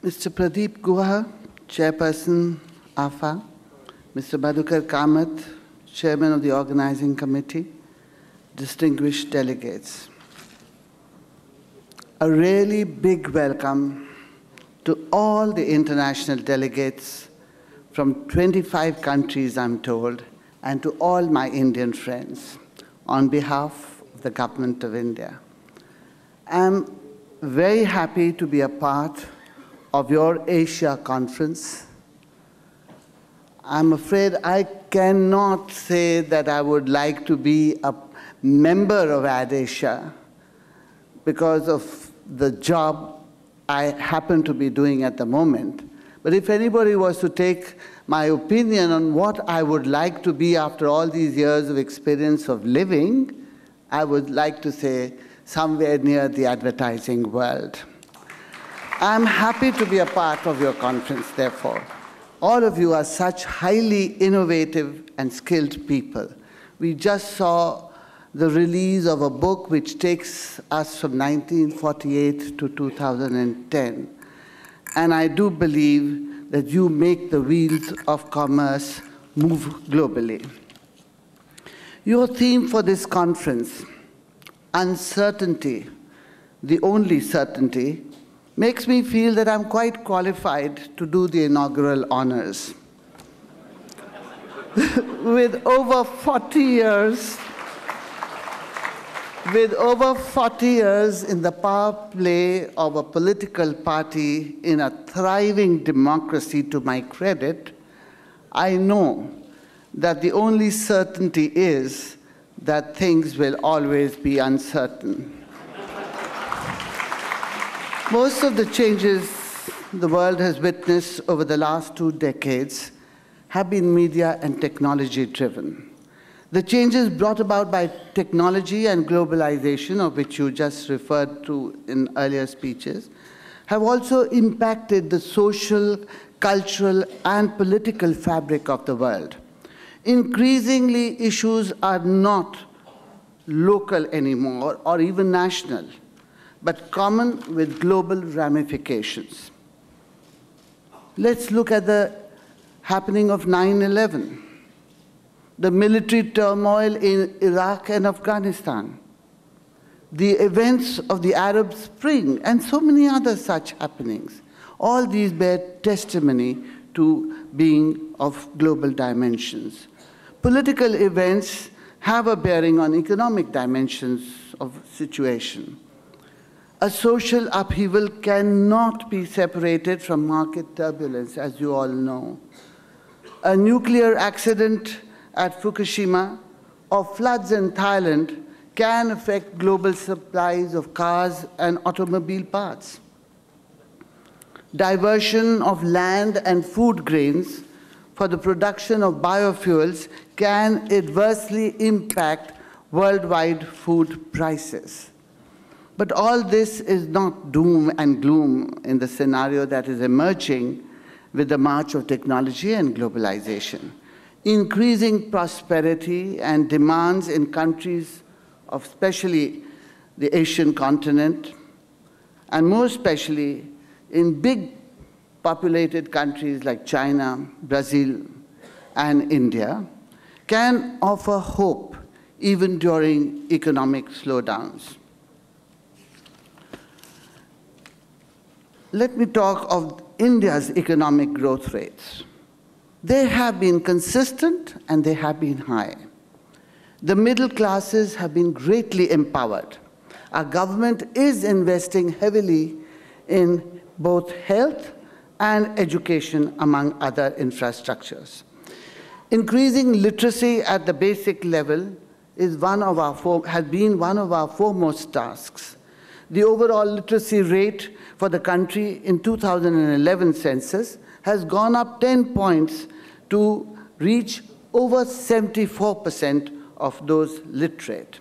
Mr. Pradeep Guha, Chairperson, AFA, Mr. Madhukar Kamath, Chairman of the Organizing Committee, distinguished delegates. A really big welcome to all the international delegates from 25 countries, I'm told, and to all my Indian friends on behalf of the Government of India. I'm very happy to be a part of your Asia conference. I'm afraid I cannot say that I would like to be a member of AdAsia because of the job I happen to be doing at the moment. But if anybody was to take my opinion on what I would like to be after all these years of experience of living, I would like to say somewhere near the advertising world. I'm happy to be a part of your conference, therefore. All of you are such highly innovative and skilled people. We just saw the release of a book which takes us from 1948 to 2010. And I do believe that you make the wheels of commerce move globally. Your theme for this conference, uncertainty, the only certainty, makes me feel that I'm quite qualified to do the inaugural honors. With over 40 years in the power play of a political party in a thriving democracy, to my credit, I know that the only certainty is that things will always be uncertain. Most of the changes the world has witnessed over the last 2 decades have been media and technology-driven. The changes brought about by technology and globalization, of which you just referred to in earlier speeches, have also impacted the social, cultural, and political fabric of the world. Increasingly, issues are not local anymore or even national, but common with global ramifications. Let's look at the happening of 9/11, the military turmoil in Iraq and Afghanistan, the events of the Arab Spring, and so many other such happenings. All these bear testimony to being of global dimensions. Political events have a bearing on economic dimensions of situation. A social upheaval cannot be separated from market turbulence, as you all know. A nuclear accident at Fukushima or floods in Thailand can affect global supplies of cars and automobile parts. Diversion of land and food grains for the production of biofuels can adversely impact worldwide food prices. But all this is not doom and gloom in the scenario that is emerging with the march of technology and globalization. Increasing prosperity and demands in countries of especially the Asian continent, and more especially in big populated countries like China, Brazil, and India, can offer hope even during economic slowdowns. Let me talk of India's economic growth rates. They have been consistent and they have been high. The middle classes have been greatly empowered. Our government is investing heavily in both health and education, among other infrastructures. Increasing literacy at the basic level has been one of our foremost tasks. The overall literacy rate for the country in 2011 census has gone up 10 points to reach over 74% of those literate.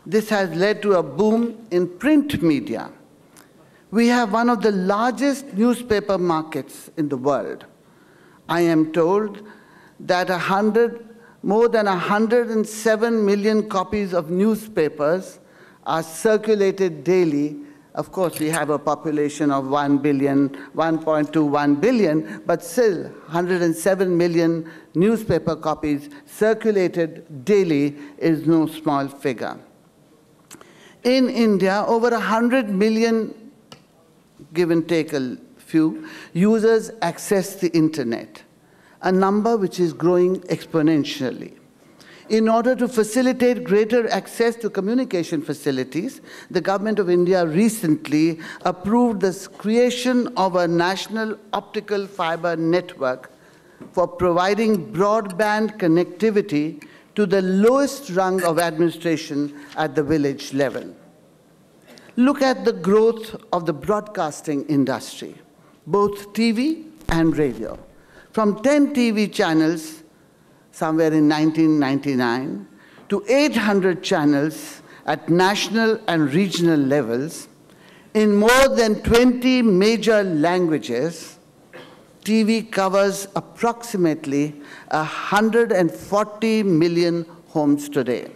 This has led to a boom in print media. We have one of the largest newspaper markets in the world. I am told that more than 107 million copies of newspapers are circulated daily Of course, we have a population of 1 billion, 1.21 billion, but still 107 million newspaper copies circulated daily is no small figure. In India, over 100 million, give and take a few, users access the internet, a number which is growing exponentially. In order to facilitate greater access to communication facilities, the Government of India recently approved the creation of a national optical fiber network for providing broadband connectivity to the lowest rung of administration at the village level. Look at the growth of the broadcasting industry, both TV and radio. From 10 TV channels somewhere in 1999 to 800 channels at national and regional levels in more than 20 major languages, TV covers approximately 140 million homes today.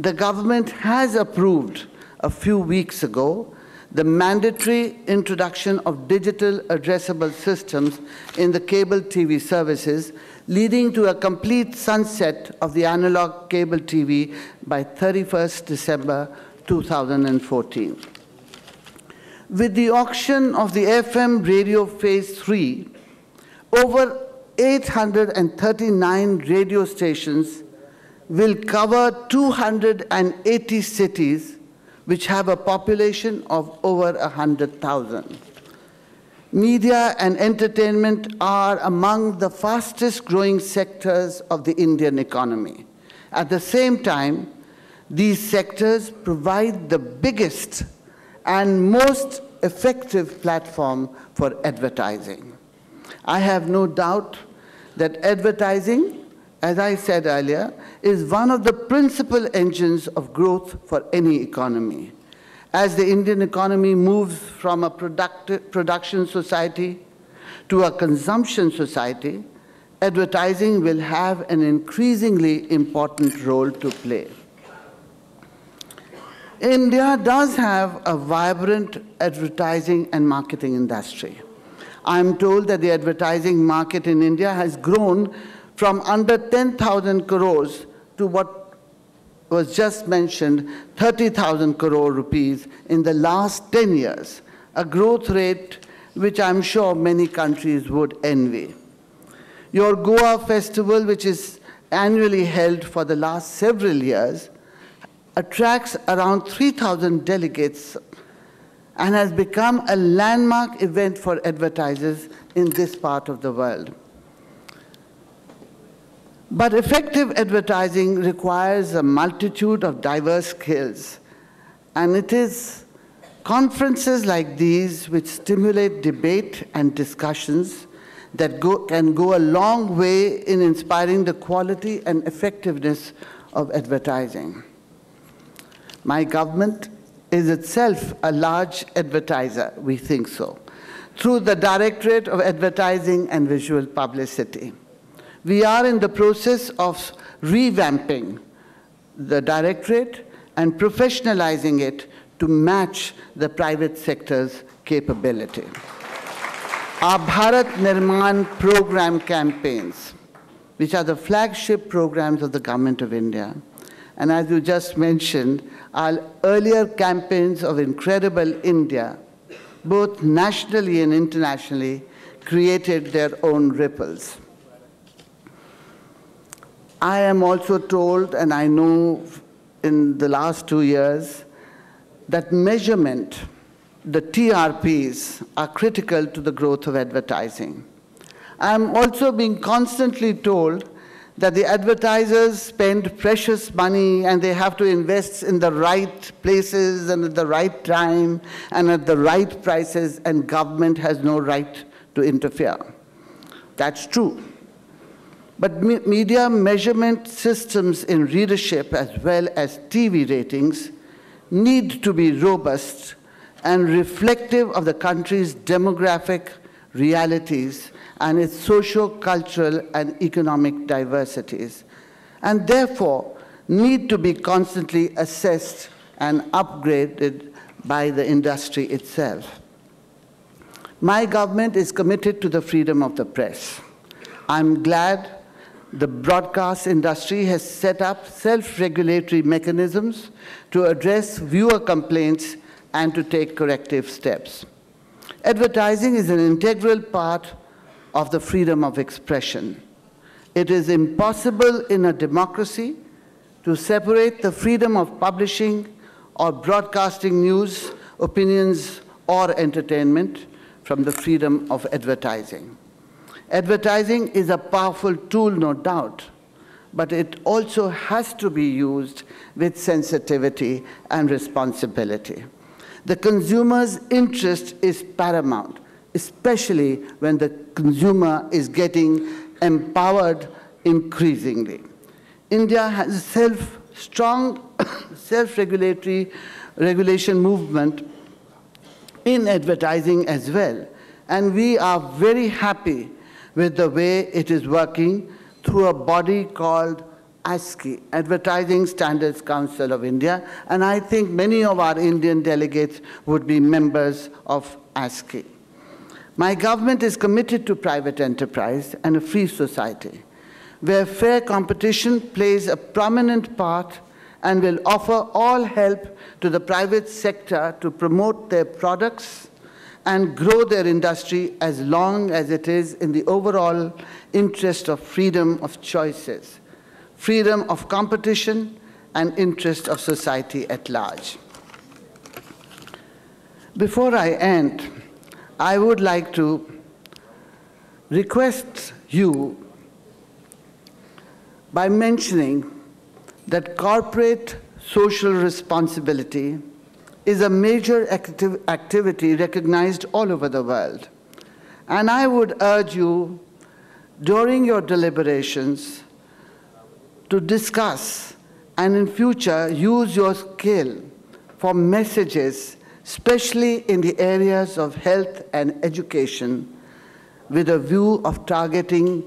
The government has approved a few weeks ago the mandatory introduction of digital addressable systems in the cable TV services, leading to a complete sunset of the analog cable TV by 31st December 2014. With the auction of the FM radio Phase 3, over 839 radio stations will cover 280 cities which have a population of over 100,000. Media and entertainment are among the fastest growing sectors of the Indian economy. At the same time, these sectors provide the biggest and most effective platform for advertising. I have no doubt that advertising, as I said earlier, is one of the principal engines of growth for any economy. As the Indian economy moves from a production society to a consumption society, advertising will have an increasingly important role to play. India does have a vibrant advertising and marketing industry. I'm told that the advertising market in India has grown from under 10,000 crores to what was just mentioned, 30,000 crore rupees in the last 10 years, a growth rate which I'm sure many countries would envy. Your Goa festival, which is annually held for the last several years, attracts around 3,000 delegates and has become a landmark event for advertisers in this part of the world. But effective advertising requires a multitude of diverse skills, and it is conferences like these which stimulate debate and discussions that can go a long way in inspiring the quality and effectiveness of advertising. My government is itself a large advertiser, we think so, through the Directorate of Advertising and Visual Publicity. We are in the process of revamping the directorate and professionalizing it to match the private sector's capability. Our Bharat Nirman program campaigns, which are the flagship programs of the Government of India, and as you just mentioned, our earlier campaigns of Incredible India, both nationally and internationally, created their own ripples. I am also told, and I know in the last 2 years, that measurement, the TRPs, are critical to the growth of advertising. I am also being constantly told that the advertisers spend precious money and they have to invest in the right places and at the right time and at the right prices, and government has no right to interfere. That's true. But media measurement systems in readership as well as TV ratings need to be robust and reflective of the country's demographic realities and its socio-cultural and economic diversities, and therefore need to be constantly assessed and upgraded by the industry itself. My government is committed to the freedom of the press. I'm glad the broadcast industry has set up self-regulatory mechanisms to address viewer complaints and to take corrective steps. Advertising is an integral part of the freedom of expression. It is impossible in a democracy to separate the freedom of publishing or broadcasting news, opinions, or entertainment from the freedom of advertising. Advertising is a powerful tool, no doubt, but it also has to be used with sensitivity and responsibility. The consumer's interest is paramount, especially when the consumer is getting empowered increasingly. India has a strong self-regulation movement in advertising as well, and we are very happy with the way it is working through a body called ASCI, Advertising Standards Council of India, and I think many of our Indian delegates would be members of ASCI. My government is committed to private enterprise and a free society, where fair competition plays a prominent part and will offer all help to the private sector to promote their products and grow their industry as long as it is in the overall interest of freedom of choices, freedom of competition, and interest of society at large. Before I end, I would like to request you by mentioning that corporate social responsibility is a major activity recognized all over the world. And I would urge you, during your deliberations, to discuss and in future use your skill for messages, especially in the areas of health and education, with a view of targeting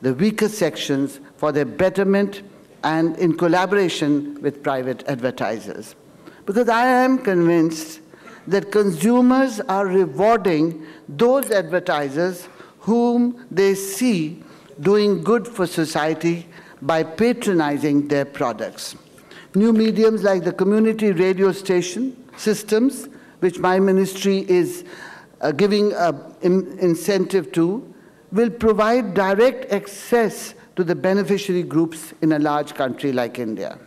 the weaker sections for their betterment and in collaboration with private advertisers. Because I am convinced that consumers are rewarding those advertisers whom they see doing good for society by patronizing their products. New mediums like the community radio station systems, which my ministry is giving an incentive to, will provide direct access to the beneficiary groups in a large country like India.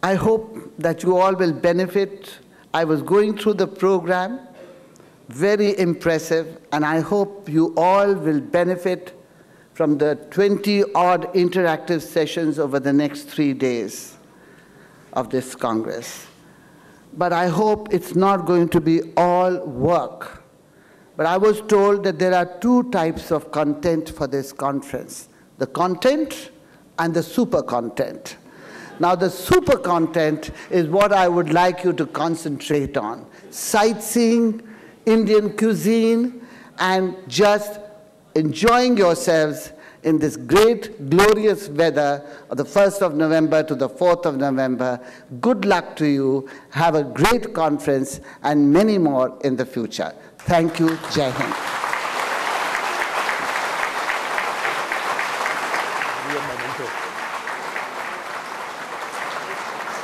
I hope that you all will benefit. I was going through the program, very impressive, and I hope you all will benefit from the 20-odd interactive sessions over the next 3 days of this Congress. But I hope it's not going to be all work. But I was told that there are 2 types of content for this conference: the content and the super content. Now, the super content is what I would like you to concentrate on: sightseeing, Indian cuisine, and just enjoying yourselves in this great, glorious weather of the 1st of November to the 4th of November. Good luck to you. Have a great conference and many more in the future. Thank you. Jai Hind.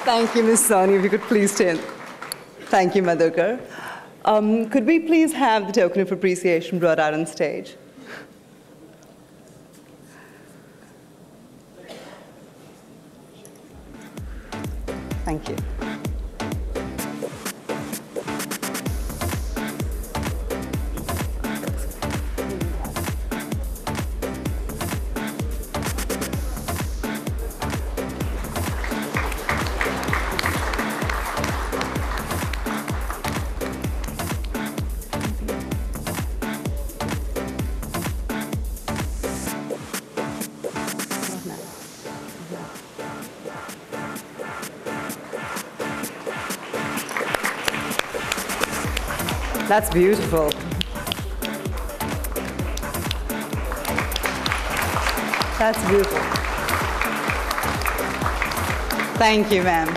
Thank you, Ms. Soni. If you could please stand. Thank you, Madhukar. Could we please have the token of appreciation brought out on stage? Thank you. That's beautiful. That's beautiful. Thank you, ma'am.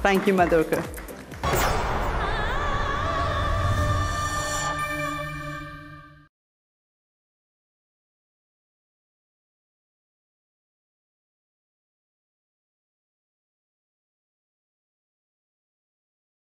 Thank you, Madhukar.